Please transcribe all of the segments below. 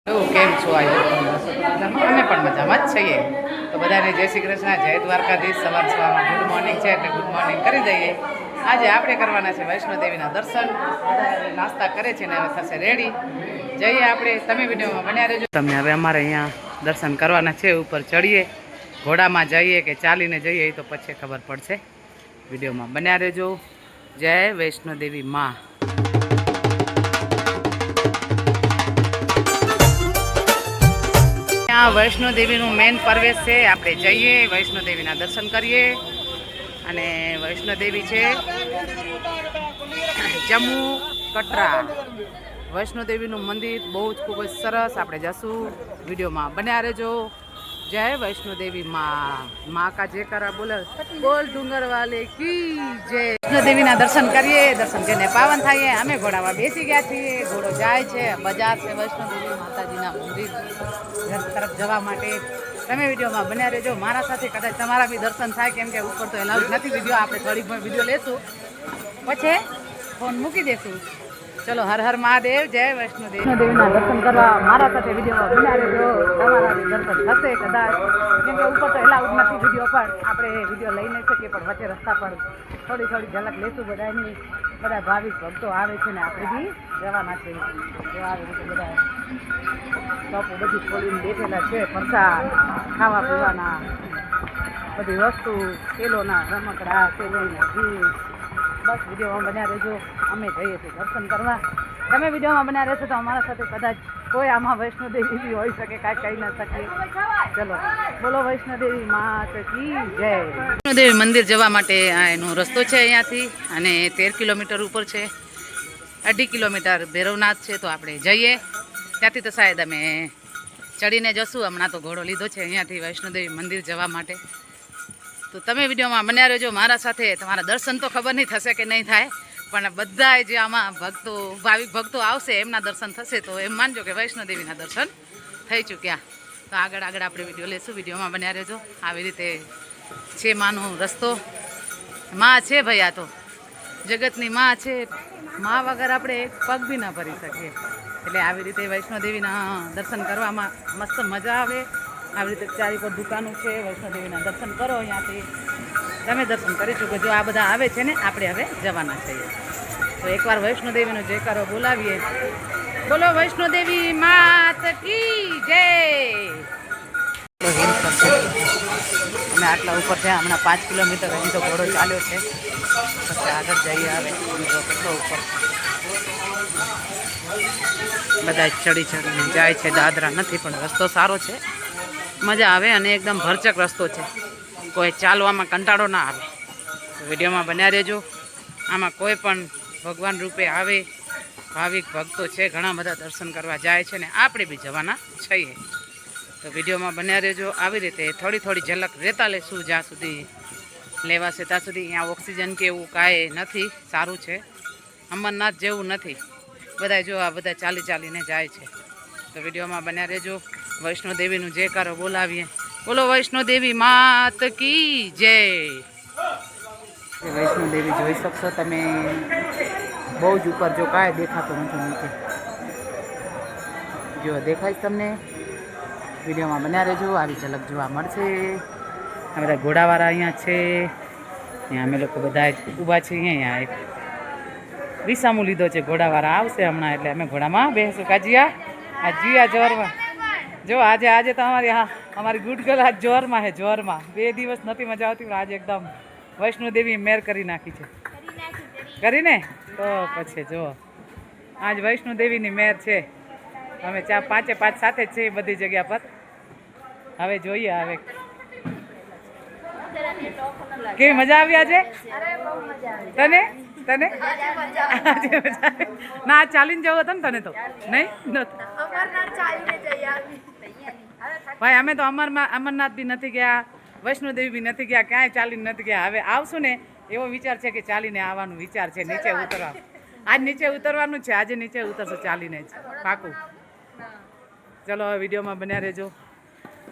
કેમ છો? અમે પણ મજામાં જ છીએ. તો બધાને જય શ્રી કૃષ્ણ, જય દ્વારકાધીશ. સવારમાં ગુડ મોર્નિંગ છે એટલે ગુડ મોર્નિંગ કરી દઈએ. આજે આપણે કરવાના છે વૈષ્ણોદેવીના દર્શન. બધા નાસ્તા કરે છે ને હવે થશે રેડી. જઈએ આપણે, તમે વિડીયોમાં બન્યા રહેજો. તમને હવે અમારે અહીંયા દર્શન કરવાના છે. ઉપર ચડીએ, ઘોડામાં જઈએ કે ચાલીને જઈએ એ તો પછી ખબર પડશે. વિડીયોમાં બન્યા રહેજો. જય વૈષ્ણોદેવી માં. આ વૈષ્ણોદેવીનું મેન પ્રવેશ છે. આપણે જઈએ, વૈષ્ણોદેવીના દર્શન કરીએ. અને વૈષ્ણોદેવી છે જમ્મુ કટરા. વૈષ્ણોદેવીનું મંદિર બહુ જ ખૂબ જ સરસ. આપણે જશું, વિડીયોમાં બન્યા રહેજો. જય વૈષ્ણોદેવી માં કા જયકારા બોલ ડુંગર વાલે કી જય. વૈષ્ણોદેવીના દર્શન કરીએ, દર્શન કરીને પાવન થઈએ. અમે ઘોડામાં બેસી ગયા છીએ. ઘોડો જાય છે, બજાર છે વૈષ્ણોદેવી માતાજીના મંદિર તરફ જવા માટે. તમે વિડીયોમાં બન્યા રહેજો મારા સાથે. કદાચ તમારા બી દર્શન થાય, કેમ કે ઉપર તો એલાઉડ નથી વિડીયો. આપણે થોડીક વિડીયો લેશું, પછી ફોન મૂકી દેશું. ચલો, હર હર મહાદેવ. જય વૈષ્ણોદેવીના દર્શન કરવા મારા સાથે વિડીયોમાં બન્યા રહેજો. તમારા બી દર્શન થશે કદાચ, કેમ કે ઉપર તો એલાઉડ નથી વિડીયો. પણ આપણે વિડીયો લઈ નહીં શકીએ, પણ વચ્ચે રસ્તા પર થોડી ઝલક લેશું બધાની. બધા ભાવિક ભક્તો આવે છે ને આપણે બી જવાના છે. જો આવી રીતે બધા શોપો બધી ખોલીને બેઠેલા છે. પ્રસાદ, ખાવા પીવાના બધી વસ્તુ, તેલોના રમકડા, સેવઈના જ્યુસ. બસ વિડીયોમાં બન્યા રહેજો. અમે જઈએ છીએ દર્શન કરવા. તમે વિડીયોમાં બન્યા રહેશો તો અમારા સાથે કદાચ કોઈ આમાં વૈષ્ણોદેવી બી હોઈ શકે, કાંઈ કહી ના શકીએ. ચલો, બોલો વૈષ્ણોદેવી માત કી જય. વૈષ્ણોદેવી મંદિર જવા માટે આ એનો રસ્તો છે અહીંયાથી, અને 13 કિલોમીટર ઉપર છે. 2.5 કિલોમીટર ભૈરવનાથ છે. તો આપણે જઈએ ત્યાંથી. તો શાયદ અમે ચડીને જશું. હમણાં તો ઘોડો લીધો છે અહીંયાથી વૈષ્ણોદેવી મંદિર જવા માટે. તો તમે વિડીયોમાં બન્યા રહેજો મારા સાથે. તમારા દર્શન તો ખબર નહીં થશે કે નહીં થાય, પણ બધા જે આમાં ભક્તો, ભાવિક ભક્તો આવશે એમના દર્શન થશે. તો એમ માનજો કે વૈષ્ણોદેવીના દર્શન થઈ ચૂક્યા. તો આગળ આપણે વિડીયો લેશું. વિડીયોમાં બન્યા રહેજો. આવી રીતે છે માનો રસ્તો. માં છે ભાઈ, આ તો જગતની માં છે. માં વગર આપણે એક પગ બી ના ભરી શકીએ. એટલે આવી રીતે વૈષ્ણોદેવીના દર્શન કરવામાં મસ્ત મજા આવે. આવી રીતે ચારી પર દુકાનો છે. વૈષ્ણોદેવીના દર્શન કરો અહીંયાથી. તમે દર્શન કરી ચૂકો. જો આ બધા આવે છે ને, આપણે હવે જવાના છીએ. તો એકવાર વૈષ્ણોદેવીનો જયકારો બોલાવીએ. બોલો વૈષ્ણોદેવી માત કી જય. અમે આટલા ઉપર છે. હમણાં 5 કિલોમીટર હજી તો ઘોડો ચાલ્યો છે. પછી આગળ જઈએ. આવે કેટલો ઉપર બધા ચડીને જાય છે. દાદરા નથી, પણ રસ્તો સારો છે, મજા આવે. અને એકદમ ભરચક રસ્તો છે. કોઈ ચાલવામાં કંટાળો ના આવે. તો વિડીયોમાં બન્યા રહેજો. આમાં કોઈ પણ ભગવાન રૂપે આવે ભાવિક ભક્તો છે, ઘણા બધા દર્શન કરવા જાય છે ને આપણે બી જવાના છીએ. તો વિડીયોમાં બન્યા રહેજો. આવી રીતે થોડી ઝલક લેતા લેશું. જ્યાં સુધી લેવાશે ત્યાં સુધી. અહીંયા ઓક્સિજન કે એવું કાંઈ નથી. સારું છે, અમરનાથ જેવું નથી. બધા જો આ બધા ચાલીને જાય છે. તો વિડીયોમાં બન્યા રહેજો. વૈષ્ણોદેવીનું જયકારો બોલાવીએ. બોલો વૈષ્ણોદેવી માત કી જય. વૈષ્ણોદેવી જોઈ શકશો તમે. બહુ જ ઉપર, જો કાંઈ દેખાતું નથી નીચે. જો દેખાય તમને. વિડીયોમાં બન્યા રહેજો. આવી ઝલક જોવા મળશે. આ બધા ઘોડાવાળા અહીંયા છે. અહીંયા અમે લોકો બધા ઊભા છીએ. અહીંયા એક વિસામું લીધો છે. ઘોડાવાળા આવશે હમણાં, એટલે અમે ઘોડામાં બેસું. કાજીયા આ જીયા જોરમાં. જો આજે તો અમારી ગુડ ગર્લ આજ જોરમાં છે. જોરમાં 2 દિવસ નથી મજા આવતી, પણ આજે એકદમ વૈષ્ણોદેવી મેર કરી નાખી છે. કરીને તો પછી જો આજ વૈષ્ણોદેવીની મેર છે. અમે 5 સાથે જ છીએ બધી જગ્યા પર. હવે જોઈએ હવે કેવી મજા આવી આજે. તને ના ચાલીને જવું હતું ને તને તો નહીં. ભાઈ અમે તો અમરનાથ બી નથી ગયા, વૈષ્ણોદેવી બી નથી ગયા, ક્યાંય ચાલીને નથી ગયા. હવે આવશું ને એવો વિચાર છે કે ચાલીને આવવાનો વિચાર છે. નીચે ઉતરવા આજ નીચે ઉતરવાનું છે. આજે નીચે ઉતરશું ચાલીને જ, પાકું. ચલો હવે વિડીયોમાં બન્યા રહેજો.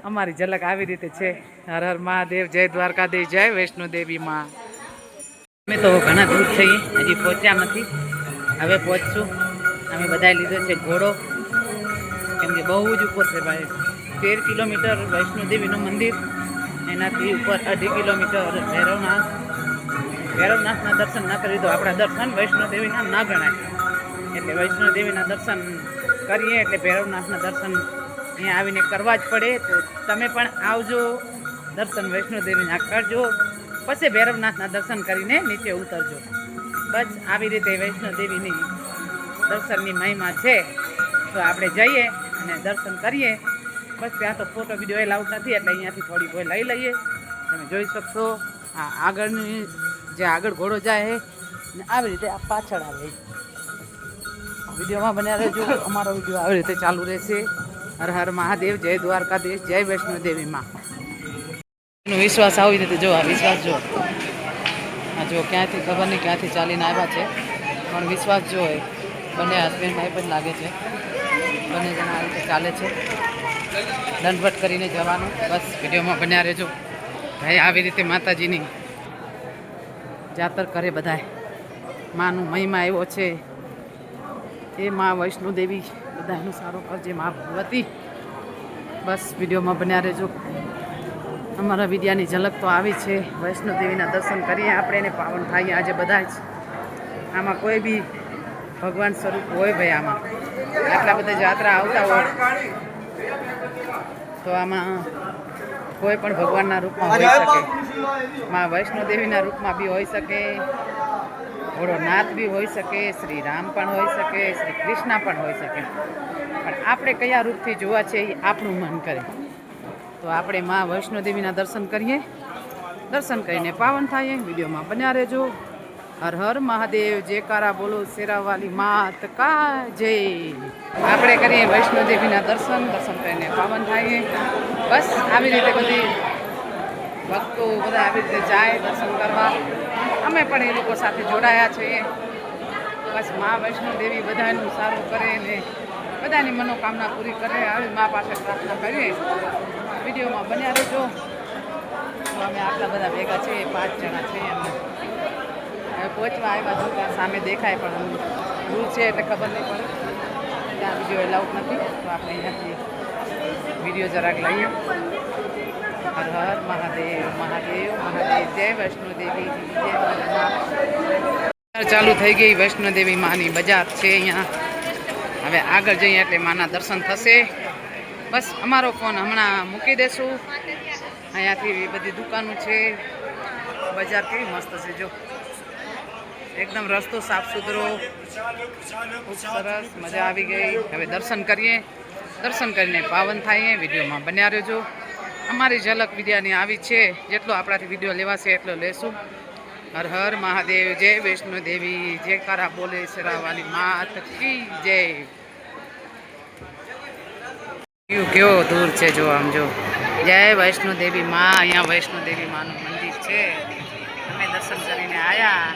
અમારી ઝલક આવી રીતે છે. હર હર મહાદેવ. જય દ્વારકાધીશ. જય વૈષ્ણોદેવી માં. અમે તો ઘણા દૂર છીએ, હજી પહોંચ્યા નથી. હવે પહોંચશું. અમે બધાએ લીધો છે ઘોડો, કેમ કેમ કે બહુ જ ઉપર છે ભાઈ. 13 કિલોમીટર વૈષ્ણોદેવીનું મંદિર, એનાથી ઉપર 2.5 કિલોમીટર ભૈરવનાથના દર્શન ના કરી તો આપણા દર્શન વૈષ્ણોદેવીના ના ગણાય. એટલે વૈષ્ણોદેવીના દર્શન કરીએ એટલે ભૈરવનાથના દર્શન અહીંયા આવીને કરવા જ પડે. તો તમે પણ આવજો, દર્શન વૈષ્ણોદેવીના કરજો, પછી ભૈરવનાથના દર્શન કરીને નીચે ઉતરજો. બસ આવી રીતે વૈષ્ણોદેવીની દર્શનની મહિમા છે. તો આપણે જઈએ અને દર્શન કરીએ. બસ ત્યાં તો ફોટો વિડીયો એલાઉડ નથી, એટલે અહીંયાથી થોડી કોઈ લઈ લઈએ. તમે જોઈ શકશો આ આગળની જે આગળ ઘોડો જાય ને આવી રીતે આ પાછળ આવે. વિડીયોમાં બન્યા રહેજો, અમારો વિડીયો આવી રીતે ચાલુ રહેશે. હર હર મહાદેવ, જય દ્વારકાધીશ, જય વૈષ્ણોદેવીમાં. એનો વિશ્વાસ આવી રીતે જો, આ વિશ્વાસ જો, આ જો ક્યાંથી ખબર નહીં ક્યાંથી ચાલીને આવ્યા છે, પણ વિશ્વાસ જો હોય. બંને હસબન્ડ વાઈફ જ લાગે છે, બંને જણા આ રીતે ચાલે છે. દંડવટ કરીને જવાનું. બસ વિડીયોમાં બન્યા રહેજો ભાઈ. આવી રીતે માતાજીની જાતર કરે બધાય. માનું મહિમા એવો છે. એ મા વૈષ્ણોદેવી બધાનું સારું કરજે, મા ભગવતી. બસ વિડીયોમાં બન્યા રહેજો. અમારા વિદ્યાની ઝલક તો આવી છે. વૈષ્ણોદેવીના દર્શન કરીએ આપણે, એને પાવન થાય આજે બધા જ. આમાં કોઈ બી ભગવાન સ્વરૂપ હોય ભાઈ. આમાં આટલા બધા જાત્રા આવતા હોય તો આમાં કોઈ પણ ભગવાનના રૂપમાં હોઈ શકે. મા વૈષ્ણોદેવીના રૂપમાં બી હોઈ શકે, ભોળોનાથ બી હોઈ શકે, શ્રી રામ પણ હોઈ શકે, શ્રી કૃષ્ણ પણ હોઈ શકે. પણ આપણે કયા રૂપથી જોવા છે એ આપણું મન કરે. તો આપણે મા વૈષ્ણોદેવીના દર્શન કરીએ, દર્શન કરીને પાવન થાય. વિડીયોમાં બન્યા રહેજો. હર હર મહાદેવ, જયકારા બોલો શેરાવાલી માત કા જય. આપણે કરીએ વૈષ્ણોદેવીના દર્શન, દર્શન કરીને પાવન થાય. બસ આવી રીતે બધી ભક્તો બધા આવી રીતે જાય દર્શન કરવા. અમે પણ એ લોકો સાથે જોડાયા છીએ. બસ મા વૈષ્ણોદેવી બધાનું સારું કરે ને બધાની મનોકામના પૂરી કરે. આવી મા પાસે પ્રાર્થના કરીએ. વિડીયોમાં બન્યા રહેજો. તો અમે આટલા બધા ભેગા છીએ, 5 જણા છીએ. અમે હવે પહોંચવા આવ્યા જો, ત્યાં સામે દેખાય પણ દૂર છે એટલે ખબર નહીં પડે. ત્યાં વિડીયો એલાઉડ નથી, તો આપણે અહીંયાથી વિડીયો જરાક લઈએ. હર હર મહાદેવ, મહાદેવ મહાદેવ, જય વૈષ્ણોદેવી, જય મા. ચાલુ થઈ ગઈ વૈષ્ણોદેવી માની બજાર છે અહીંયા. હવે આગળ જઈએ એટલે માના દર્શન થશે. બસ અમારો ફોન હમણાં મૂકી દેશું. અહીંયાથી બધી દુકાનો છે. બજાર કેવી મસ્ત છે જો, એકદમ રસ્તો સાફ સુથરો, ખૂબ સરસ, મજા આવી ગઈ. હવે દર્શન કરીએ, દર્શન કરીને પાવન થાય. વિડીયોમાં બન્યા રહેજો. અમારી ઝલક વિદ્યાની આવી છે. જેટલો આપણાથી વિડીયો લેવાશે એટલો લેશું. હર હર મહાદેવ, જય વૈષ્ણોદેવી, જયકારા બોલે શેરાવાલી માત કી જય. કેવો દૂર છે જો, આમ જો. જય વૈષ્ણોદેવી માં. અહીંયા વૈષ્ણોદેવી માનું મંદિર છે. અમે દર્શન કરીને આવ્યા.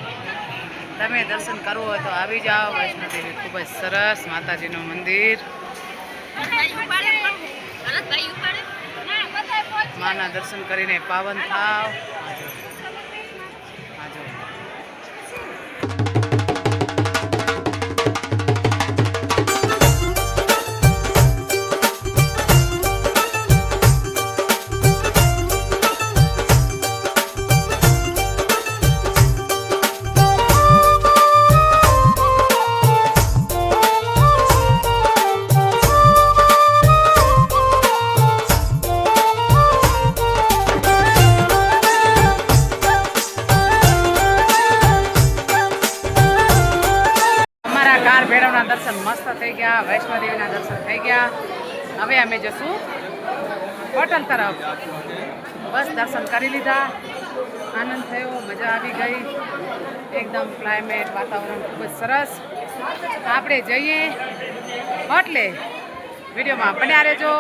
તમે દર્શન કરવું હોય તો આવી જાઓ. વૈષ્ણોદેવી ખૂબ જ સરસ માતાજીનું મંદિર. માના દર્શન કરીને પાવન થાવ. ભૈરવના દર્શન મસ્ત થઈ ગયા, વૈષ્ણોદેવીના દર્શન થઈ ગયા. હવે અમે જશું હોટલ તરફ. બસ દર્શન કરી લીધા, આનંદ થયો, મજા આવી ગઈ. એકદમ ક્લાઇમેટ, વાતાવરણ ખૂબ જ સરસ. આપણે જઈએ હોટલે. વિડીયોમાં બન્યા રહેજો.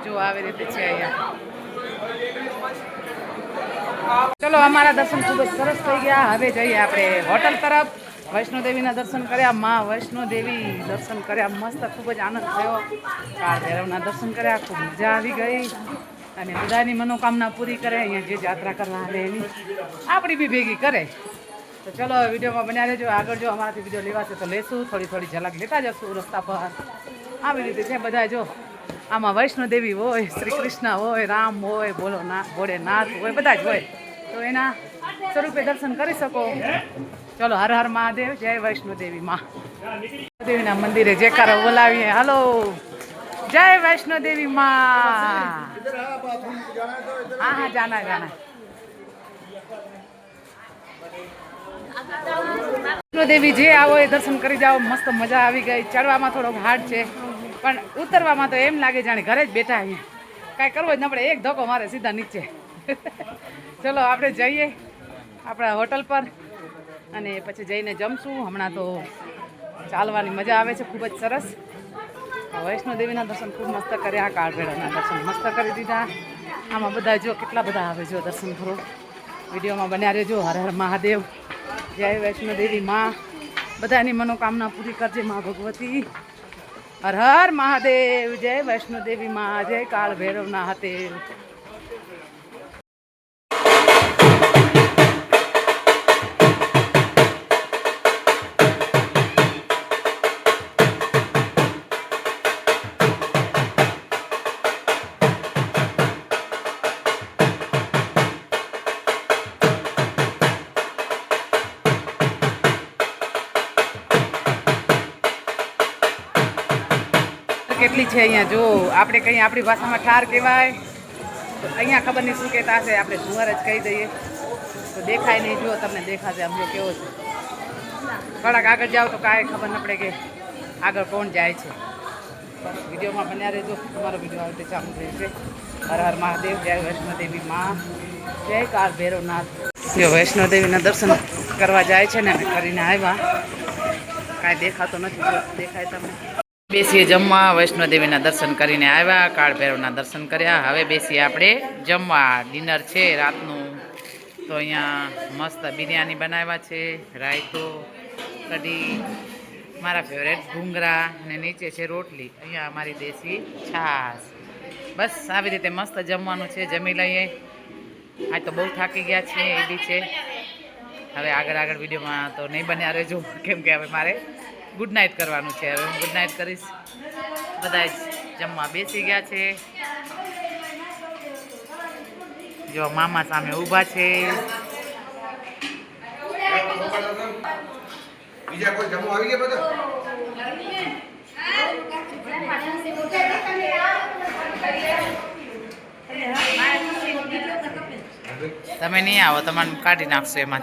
જો આવી રીતે છે અહીંયા. ચલો, અમારા દર્શન ખૂબ જ સરસ થઈ ગયા. હવે જઈએ આપણે હોટલ તરફ. વૈષ્ણોદેવીના દર્શન કર્યા, મા વૈષ્ણોદેવી દર્શન કર્યા, મસ્ત ખૂબ જ આનંદ થયો. કાળ ભૈરવના દર્શન કર્યા, ખૂબ મજા આવી ગઈ. અને બધાની મનોકામના પૂરી કરે. અહીંયા જે યાત્રા કરવા આવે એની આપણી બી ભેગી કરે. તો ચલો વિડીયોમાં બન્યા રહેજો. આગળ જો અમારાથી વિડીયો લેવાશે તો લેશું, થોડી થોડી ઝલક લેતા જશું રસ્તા પર. આવી રીતે છે બધા. જો આમાં વૈષ્ણોદેવી હોય, શ્રી કૃષ્ણ હોય, રામ હોય, ભોળેનાથ હોય, બધા જ હોય. તો એના સ્વરૂપે દર્શન કરી શકો. ચલો, હર હર મહાદેવ, જય વૈષ્ણોદેવી માં. દેવીના મંદિરે જયકારો બોલાવીએ. હાલો, જય વૈષ્ણોદેવી માં. હા હા, જાના જાના. વૈષ્ણોદેવી જે આવો એ દર્શન કરી જાઓ. મસ્ત મજા આવી ગઈ. ચડવામાં થોડોક હાર્ડ છે, પણ ઉતરવામાં તો એમ લાગે જાણે ઘરે જ બેઠા અહીંયા. કાંઈ કરવો જ ન પડે, એક ધક્કો મારે સીધા નીચે. ચલો આપણે જઈએ આપણા હોટલ પર અને પછી જઈને જમશું. હમણાં તો ચાલવાની મજા આવે છે, ખૂબ જ સરસ. વૈષ્ણોદેવીના દર્શન ખૂબ મસ્ત કર્યા. કાળભૈરવના દર્શન મસ્ત કરી દીધા. આમાં બધા જો કેટલા બધા આવે જો દર્શન કરો. વિડીયોમાં બન્યા રહેજો. હર હર મહાદેવ, જય વૈષ્ણોદેવી માં. બધાની મનોકામના પૂરી કરજે માં ભગવતી. હર હર મહાદેવ, જય વૈષ્ણોદેવી માં, જય કાળ ભૈરવના હાથે. કેટલી છે અહીંયા જો. આપણે કંઈ આપણી ભાષામાં ઠાર કહેવાય, અહીંયા ખબર નહીં શું કહેતા હશે, આપણે જુવાર જ કહી દઈએ. તો દેખાય નહીં, જુઓ તમને દેખાશે આમ જો કેવો છે. થોડાક આગળ જાઓ તો કાંઈ ખબર ન પડે કે આગળ કોણ જાય છે. બસ વિડીયોમાં બન્યા રહેજો. તમારો વિડીયો આવી રીતે ચાલુ રહેશે. હર હર મહાદેવ, જય વૈષ્ણોદેવી માં, જય કાળ ભૈરવનાથ. જો વૈષ્ણોદેવીના દર્શન કરવા જાય છે ને, કરીને આવ્યા. કાંઈ દેખાતો નથી, જો દેખાય તમને. બેસીએ જમવા. વૈષ્ણોદેવીના દર્શન કરીને આવ્યા, કાળ ભૈરવના દર્શન કર્યા. હવે બેસીએ આપણે જમવા. ડિનર છે રાતનું. તો અહીંયા મસ્ત બિરયાની બનાવ્યા છે, રાયતો, કઢી, મારા ફેવરેટ ભૂંગળા અને નીચે છે રોટલી. અહીંયા અમારી દેશી છાશ. બસ આવી રીતે મસ્ત જમવાનું છે. જમી લઈએ. આજ તો બહુ થાકી ગયા છીએ એ બી છે. હવે આગળ વિડીયોમાં તો નહીં બન્યા રહેજો, કેમ કે હવે મારે ગુડ નાઇટ કરવાનું છે. હવે હું ગુડ નાઇટ કરીશ. બધા જ જમવા બેસી ગયા છે. જો મામા સામે ઊભા છે. બીજા કોઈ જમવા આવી ગયા બધા? તમે નહીં આવો, તમારે કાઢી નાખશો એમાં.